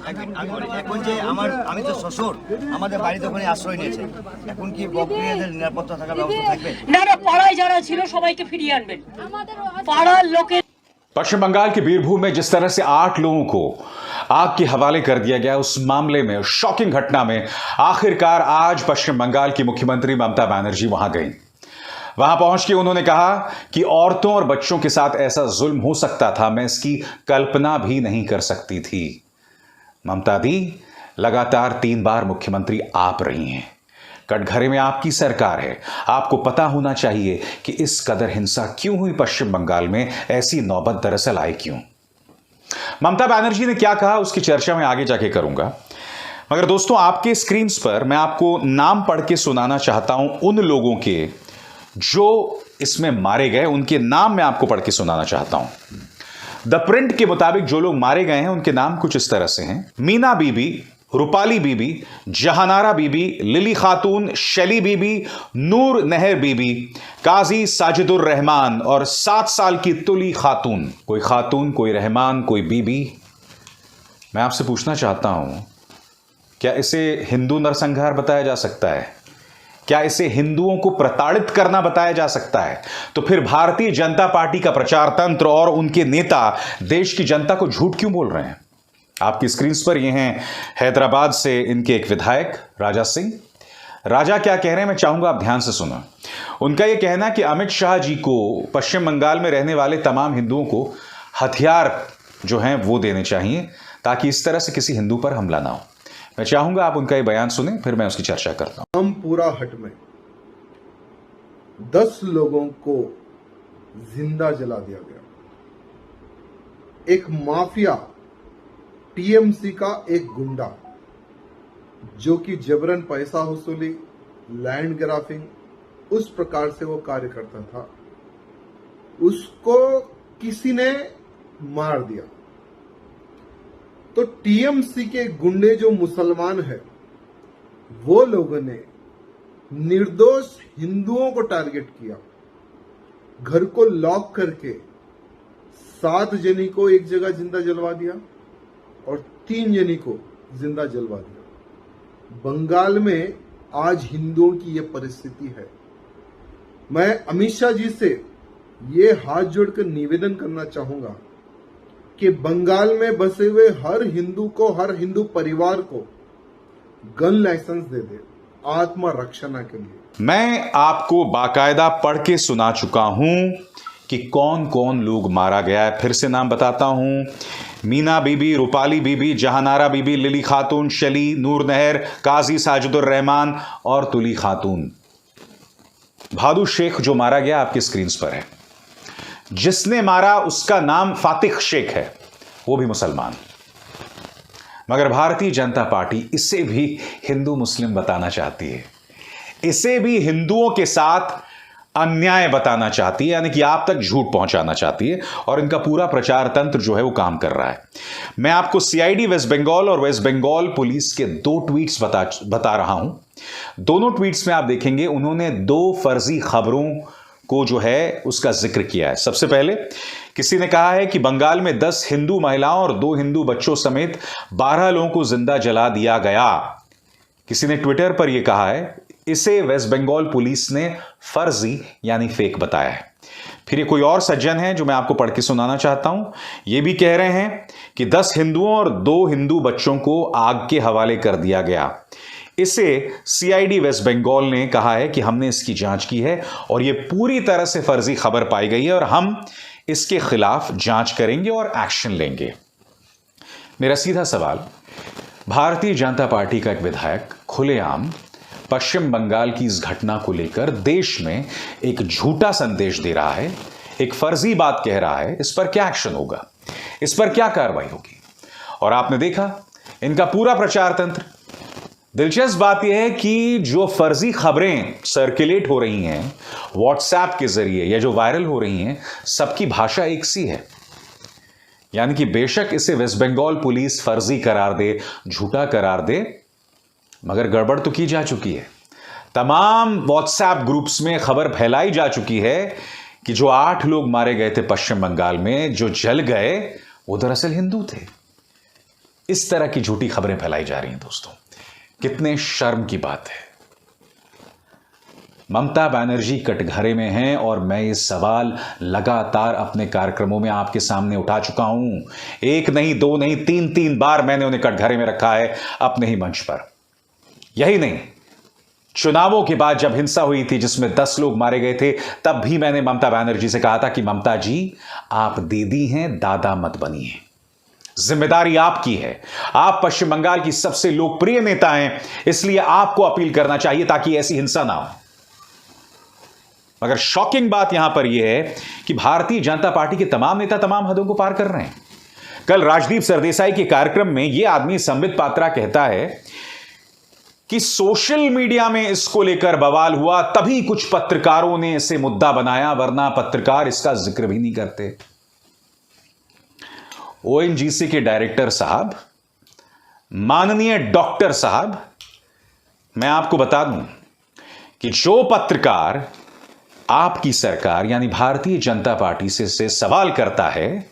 আমি বলি এখন যে আমি তো শ্বশুর আমাদের বাড়িতে ওখানে আশ্রয় নিয়েছে, এখন কি বকরিয়াদের নিরাপত্তা থাকার ব্যবস্থা থাকবে? না না, পাড়ায় যারা ছিল সবাইকে ফিরিয়ে আনবেন, পাড়ার লোকের। पश्चिम बंगाल के बीरभूम में जिस तरह से 8 लोगों को आग के हवाले कर दिया गया, उस मामले में शॉकिंग घटना में आखिरकार आज पश्चिम बंगाल की मुख्यमंत्री ममता बनर्जी वहां गई। वहां पहुंच के उन्होंने कहा कि औरतों और बच्चों के साथ ऐसा जुल्म हो सकता था, मैं इसकी कल्पना भी नहीं कर सकती थी। ममता दी लगातार 3 बार मुख्यमंत्री आप रही हैं। कटघरे में आपकी सरकार है, आपको पता होना चाहिए कि इस कदर हिंसा क्यों हुई पश्चिम बंगाल में, ऐसी नौबत दरअसल आई क्यों। ममता बनर्जी ने क्या कहा उसकी चर्चा मैं आगे जाके करूंगा, मगर दोस्तों आपके स्क्रीन पर मैं आपको नाम पढ़ के सुनाना चाहता हूं उन लोगों के जो इसमें मारे गए, उनके नाम मैं आपको पढ़ के सुनाना चाहता हूं। द प्रिंट के मुताबिक जो लोग मारे गए हैं उनके नाम कुछ इस तरह से हैं: मीना बीबी, रूपाली बीबी, जहानारा बीबी, लिली खातून, शैली बीबी, नूर नहर बीबी, काजी साजिदुर रहमान और 7 साल की तुली खातून। कोई रहमान, कोई बीबी। मैं आपसे पूछना चाहता हूं, क्या इसे हिंदू नरसंहार बताया जा सकता है? क्या इसे हिंदुओं को प्रताड़ित करना बताया जा सकता है? तो फिर भारतीय जनता पार्टी का प्रचार तंत्र और उनके नेता देश की जनता को झूठ क्यों बोल रहे हैं? आपकी स्क्रीन पर ये हैं हैदराबाद से इनके एक विधायक राजा सिंह। राजा क्या कह रहे हैं मैं चाहूंगा आप ध्यान से सुनो। उनका यह कहना है कि अमित शाह जी को पश्चिम बंगाल में रहने वाले तमाम हिंदुओं को हथियार जो हैं वो देने चाहिए ताकि इस तरह से किसी हिंदू पर हमला ना हो। मैं चाहूंगा आप उनका ये बयान सुने, फिर मैं उसकी चर्चा करता हूं। हम पूरा हट में 10 लोगों को जिंदा जला दिया गया। एक माफिया टीएमसी का एक गुंडा जो कि जबरन पैसा वसूली, लैंड ग्राफिंग, उस प्रकार से वो कार्य करता था, उसको किसी ने मार दिया। तो टीएमसी के गुंडे जो मुसलमान है वो लोगों ने निर्दोष हिंदुओं को टारगेट किया, घर को लॉक करके 7 जनी को एक जगह जिंदा जलवा दिया और 3 जनी को जिंदा जलवा दिया। बंगाल में आज हिंदुओं की यह परिस्थिति है। मैं अमित शाह जी से ये हाथ जोड़कर निवेदन करना चाहूंगा कि बंगाल में बसे हुए हर हिंदू परिवार को गन लाइसेंस दे दे आत्मरक्षा के लिए। मैं आपको बाकायदा पढ़ के सुना चुका हूं कि कौन कौन लोग मारा गया है। फिर से नाम बताता हूं: मीना बीबी, रूपाली बीबी, जहानारा बीबी, लिली खातून, शली, नूर नहर, काजी साजिदुर रहमान और तुली खातून। भादु शेख जो मारा गया आपकी स्क्रीन पर है। जिसने मारा उसका नाम फातिक शेख है, वो भी मुसलमान। मगर भारतीय जनता पार्टी इसे भी हिंदू मुस्लिम बताना चाहती है, इसे भी हिंदुओं के साथ अन्याय बताना चाहती है, यानी कि आप तक झूठ पहुंचाना चाहती है और इनका पूरा प्रचार तंत्र जो है वो काम कर रहा है। मैं आपको सीआईडी वेस्ट बंगाल और वेस्ट बंगाल पुलिस के 2 ट्वीट्स बता रहा हूं। दोनों ट्वीट्स में आप देखेंगे उन्होंने 2 फर्जी खबरों को जो है उसका जिक्र किया है। सबसे पहले किसी ने कहा है कि बंगाल में 10 हिंदू महिलाओं और 2 हिंदू बच्चों समेत 12 लोगों को जिंदा जला दिया गया। किसी ने ट्विटर पर यह कहा है, इसे वेस्ट बंगाल पुलिस ने फर्जी यानी फेक बताया है। फिर ये कोई और सज्जन है जो मैं आपको पढ़ के सुनाना चाहता हूं। ये भी कह रहे हैं कि 10 हिंदुओं और 2 हिंदू बच्चों को आग के हवाले कर दिया गया। इसे सीआईडी वेस्ट बंगाल ने कहा है कि हमने इसकी जांच की है और यह पूरी तरह से फर्जी खबर पाई गई है और हम इसके खिलाफ जांच करेंगे और एक्शन लेंगे। मेरा सीधा सवाल, भारतीय जनता पार्टी का एक विधायक खुलेआम पश्चिम बंगाल की इस घटना को लेकर देश में एक झूठा संदेश दे रहा है, एक फर्जी बात कह रहा है, इस पर क्या एक्शन होगा, इस पर क्या कार्रवाई होगी? और आपने देखा इनका पूरा प्रचार तंत्र। दिलचस्प बात यह है कि जो फर्जी खबरें सर्कुलेट हो रही हैं व्हाट्सएप के जरिए या जो वायरल हो रही हैं, सबकी भाषा एक सी है। यानी कि बेशक इसे वेस्ट बंगाल पुलिस फर्जी करार दे, झूठा करार दे, मगर गड़बड़ तो की जा चुकी है। तमाम व्हाट्सएप ग्रुप्स में खबर फैलाई जा चुकी है कि जो 8 लोग मारे गए थे पश्चिम बंगाल में, जो जल गए, वो दरअसल हिंदू थे। इस तरह की झूठी खबरें फैलाई जा रही हैं दोस्तों। कितने शर्म की बात है। ममता बनर्जी कटघरे में हैं और मैं ये सवाल लगातार अपने कार्यक्रमों में आपके सामने उठा चुका हूं। एक नहीं, दो नहीं, तीन बार मैंने उन्हें कटघरे में रखा है अपने ही मंच पर। यही नहीं, चुनावों के बाद जब हिंसा हुई थी जिसमें 10 लोग मारे गए थे, तब भी मैंने ममता बनर्जी से कहा था कि ममता जी, आप दीदी हैं, दादा मत बनिए, जिम्मेदारी आपकी है। आप पश्चिम बंगाल की सबसे लोकप्रिय नेता हैं, इसलिए आपको अपील करना चाहिए ताकि ऐसी हिंसा ना हो। मगर शॉकिंग बात यहां पर यह है कि भारतीय जनता पार्टी के तमाम नेता तमाम हदों को पार कर रहे हैं। कल राजदीप सरदेसाई के कार्यक्रम में यह आदमी संबित पात्रा कहता है कि सोशल मीडिया में इसको लेकर बवाल हुआ, तभी कुछ पत्रकारों ने इसे मुद्दा बनाया, वरना पत्रकार इसका जिक्र भी नहीं करते। ओएनजीसी के डायरेक्टर साहब, माननीय डॉक्टर साहब, मैं आपको बता दूं कि जो पत्रकार आपकी सरकार यानी भारतीय जनता पार्टी से सवाल करता है,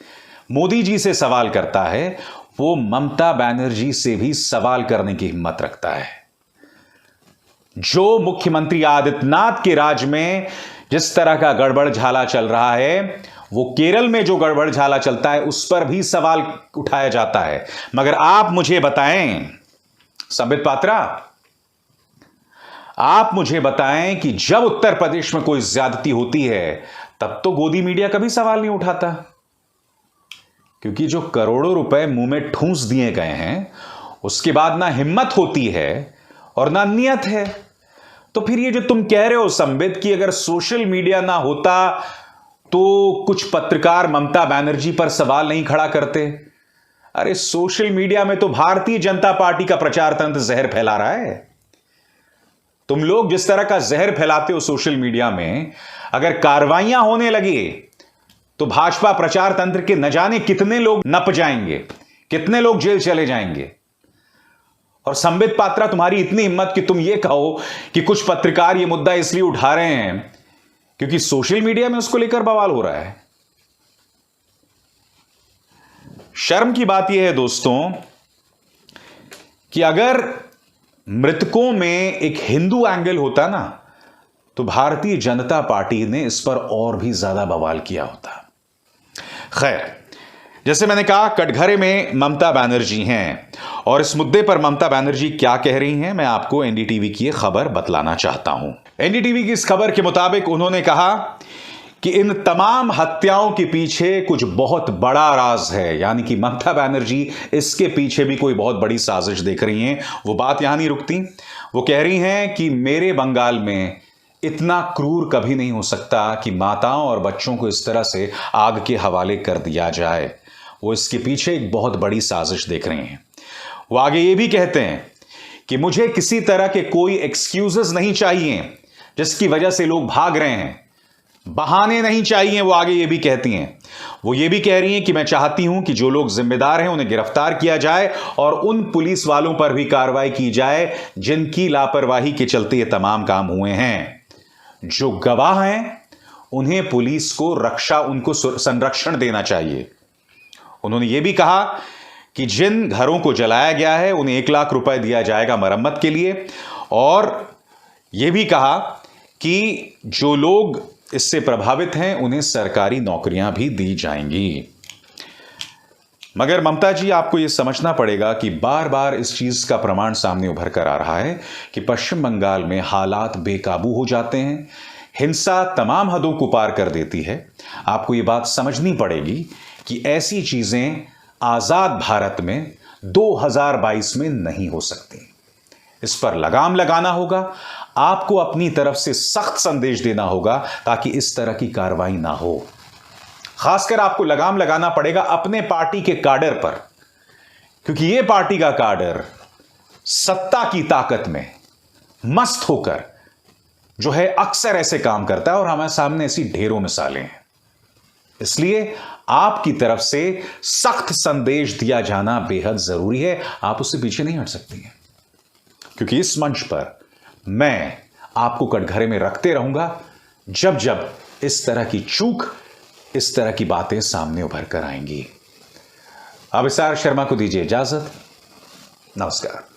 मोदी जी से सवाल करता है, वो ममता बनर्जी से भी सवाल करने की हिम्मत रखता है। जो मुख्यमंत्री आदित्यनाथ के राज में जिस तरह का गड़बड़ झाला चल रहा है, वो केरल में जो गड़बड़ झाला चलता है उस पर भी सवाल उठाया जाता है। मगर आप मुझे बताएं संबित पात्रा, आप मुझे बताएं कि जब उत्तर प्रदेश में कोई ज्यादती होती है तब तो गोदी मीडिया कभी सवाल नहीं उठाता, क्योंकि जो करोड़ों रुपए मुंह में ठूंस दिए गए हैं उसके बाद ना हिम्मत होती है और ना नियत है। तो फिर ये जो तुम कह रहे हो संबित कि अगर सोशल मीडिया ना होता तो कुछ पत्रकार ममता बनर्जी पर सवाल नहीं खड़ा करते, अरे सोशल मीडिया में तो भारतीय जनता पार्टी का प्रचार तंत्र जहर फैला रहा है। तुम लोग जिस तरह का जहर फैलाते हो सोशल मीडिया में, अगर कार्रवाइयां होने लगी तो भाजपा प्रचार तंत्र के न जाने कितने लोग नप जाएंगे, कितने लोग जेल चले जाएंगे। और संबित पात्रा, तुम्हारी इतनी हिम्मत कि तुम ये कहो कि कुछ पत्रकार ये मुद्दा इसलिए उठा रहे हैं क्योंकि सोशल मीडिया में उसको लेकर बवाल हो रहा है। शर्म की बात यह है दोस्तों कि अगर मृतकों में एक हिंदू एंगल होता ना, तो भारतीय जनता पार्टी ने इस पर और भी ज्यादा बवाल किया होता। खैर, जैसे मैंने कहा, कटघरे में ममता बनर्जी हैं और इस मुद्दे पर ममता बनर्जी क्या कह रही हैं, मैं आपको एनडीटीवी की खबर बतलाना चाहता हूं। एनडीटीवी की इस खबर के मुताबिक उन्होंने कहा कि इन तमाम हत्याओं के पीछे कुछ बहुत बड़ा राज है, यानी कि ममता बनर्जी इसके पीछे भी कोई बहुत बड़ी साजिश देख रही हैं। वो बात यहां नहीं रुकती, वो कह रही हैं कि मेरे बंगाल में इतना क्रूर कभी नहीं हो सकता कि माताओं और बच्चों को इस तरह से आग के हवाले कर दिया जाए। वो इसके पीछे एक बहुत बड़ी साजिश देख रहे हैं। वो आगे ये भी कहते हैं कि मुझे किसी तरह के कोई एक्सक्यूजेस नहीं चाहिए जिसकी वजह से लोग भाग रहे हैं, बहाने नहीं चाहिए। वो आगे ये भी कहती हैं, वो ये भी कह रही हैं कि मैं चाहती हूं कि जो लोग जिम्मेदार हैं उन्हें गिरफ्तार किया जाए और उन पुलिस वालों पर भी कार्रवाई की जाए जिनकी लापरवाही के चलते ये तमाम काम हुए हैं। जो गवाह हैं उन्हें पुलिस को उनको संरक्षण देना चाहिए। उन्होंने ये भी कहा कि जिन घरों को जलाया गया है उन्हें 1 लाख रुपए दिया जाएगा मरम्मत के लिए, और यह भी कहा कि जो लोग इससे प्रभावित हैं उन्हें सरकारी नौकरियां भी दी जाएंगी। मगर ममता जी, आपको यह समझना पड़ेगा कि बार बार इस चीज का प्रमाण सामने उभर कर आ रहा है कि पश्चिम बंगाल में हालात बेकाबू हो जाते हैं, हिंसा तमाम हदों को पार कर देती है। आपको यह बात समझनी पड़ेगी कि ऐसी चीजें आजाद भारत में 2022 में नहीं हो सकती। इस पर लगाम लगाना होगा, आपको अपनी तरफ से सख्त संदेश देना होगा ताकि इस तरह की कार्रवाई ना हो। खासकर आपको लगाम लगाना पड़ेगा अपने पार्टी के काडर पर, क्योंकि यह पार्टी का काडर सत्ता की ताकत में मस्त होकर जो है अक्सर ऐसे काम करता है और हमारे सामने ऐसी ढेरों मिसालें हैं। इसलिए आपकी तरफ से सख्त संदेश दिया जाना बेहद जरूरी है। आप उससे पीछे नहीं हट सकती हैं, क्योंकि इस मंच पर मैं आपको कटघरे में रखते रहूंगा जब जब इस तरह की चूक, इस तरह की बातें सामने उभर कर आएंगी। अब विशाल शर्मा को दीजिए इजाजत। नमस्कार।